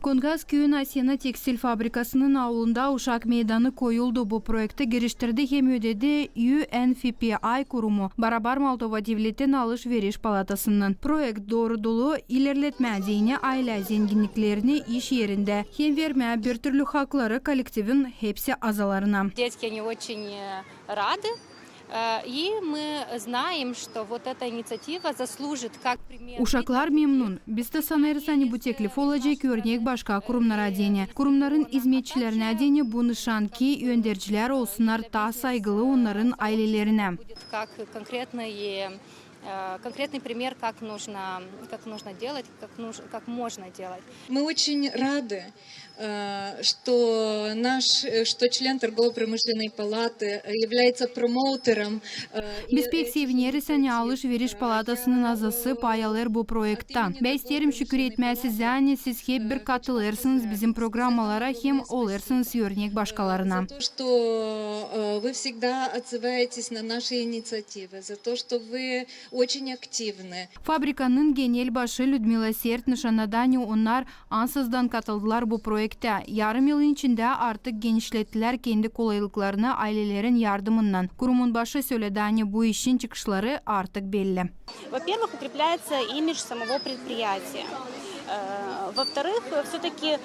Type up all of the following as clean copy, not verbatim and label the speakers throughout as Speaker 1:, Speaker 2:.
Speaker 1: Koнгaz Köyün Asena Tekstil Fabrikasının avlunda uşak meydanı koyuldu. Bu projekte giriştirdi hem ödedi UNFPA kurumu Barabar Moldova Devletin Alış-Veriş Palatasının. Projekt doğrudulu ilerletme dini aile zenginliklerini iş yerinde hem verme bir türlü hakları kolektivin hepsi azalarına.
Speaker 2: Детки они очень рады. И мы знаем, что вот эта инициатива заслужит как пример.
Speaker 1: Uşaklar memnun. Biz de sanırız bu teklif olacak örnek başka kurumlara deni. Kurumların hizmetçilerine deni bu nişan ki yöndericiler olsunlar ta saygılı onların ailelerine.
Speaker 2: Как конкретный пример, как нужно делать, как можно делать.
Speaker 3: Мы очень рады, что член торгово-промышленной палаты является промоутером.
Speaker 1: Biz pek seviniriz Alış-Veriş Palatasının azası payalar bu projekta. Ben isterim şükür etmezsizden siz hep bir katılırsınız bizim programmalara hem olursunuz örnek başkalarına.
Speaker 3: Что вы всегда отзываетесь на наши инициативы, за то, что вы очень активны.
Speaker 1: Fabrikanın genel başı Ludmila Sert nişanadani onlar ansızdan katıldılar bu projekte. Yarım yılın içinde artık genişlettiler kendi kolaylıklarını ailelerin yardımından. Kurumun başı söyledi bu işin çıkışları artık belli.
Speaker 4: Во-первых, укрепляется имидж самого предприятия. Во-вторых, все-таки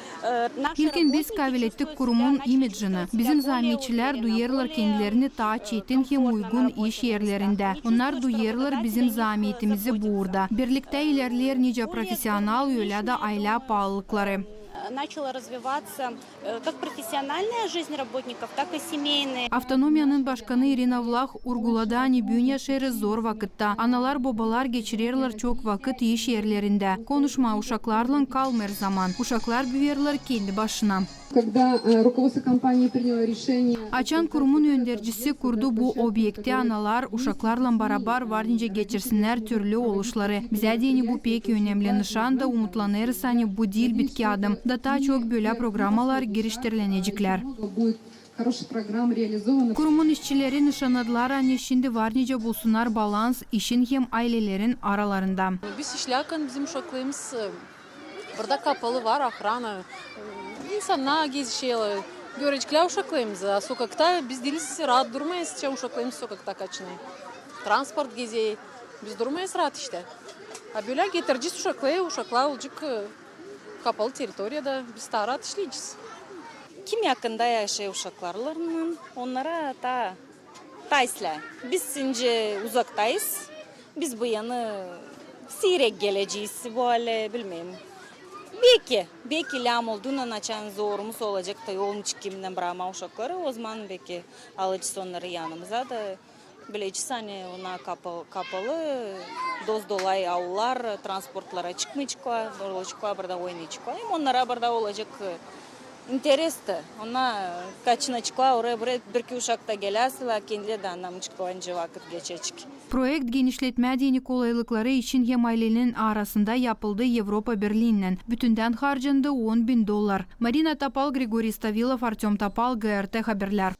Speaker 1: İlkin biz kabul ettik kurumun imajını. Bizim zahmetçiler duyarlar kendilerini ta çetin hem uygun iş yerlerinde. Onlar duyarlar bizim zahmetimizi burada. Birlikte ilerler nice profesyonel öyle de aile pahalılıkları.
Speaker 4: начала развиваться как профессиональная жизнь работников, так и семейная.
Speaker 1: Автономиянın başkanı Irina Vlach urguladı bün yaşarı zor vakitte. Analar babalar geçirirler çok vakit iş yerlerinde. Konuşma uşaklarla kalmır zaman. Uşaklar büyürler kendi başına. Açan kurumun öndericisi kurdu bu obyekte analar uşaklarla beraber varınca geçirsinler türlü oluşları. Bize deni bu pek önemli nişan da umutlanırız bu dil bitki adım. Daha çok böyle programalar giriştirilecekler. Kurumun işçileri nişanladılar şimdi var nice bulsunlar balans işin hem ailelerin aralarında.
Speaker 5: Biz işlerken bizim uşaklarımız burada kapalı var ahrana. İnsanlar gezişiyorlar. Görecekler uşaklarımızı. Sokakta biz değiliz rahat durmayız. Çam uşaklarımız sokakta kaçınıyor. Transport geziyor. Biz durmayız rahat işte. Böyle getireceğiz uşaklar olacak kapalı teritoriyada biz daha rahat işleyeceğiz.
Speaker 4: Kim yakında yaşıyor uşaklarının onlara taysla. Biz şimdi uzaktayız. Biz bu yana seyrek geleceğiz bu hale bilmem. Belki lam olduğundan açan zorumuz olacak da yolun çıkımından bırakma uşakları o zaman belki alacağız onları yanımıza da bileceğiz ona kapalı doz dolay avlar transportlara çıkmayacaklar burada oynayacaklar onlara burada olacak интересті. Ona kaçına çıkıyor oraya buraya bir iki uşakta gelirse kendileri de anlamışlar vakit geçecek.
Speaker 1: Projekt genişletme dini kolaylıkları için hem ailenin arasında yapıldı Avrupa Birliği'nden. Bütünden harcandı $10.000. Marina Tapal, Grigori Stavilov, Artyom Tapal, GRT Haberler.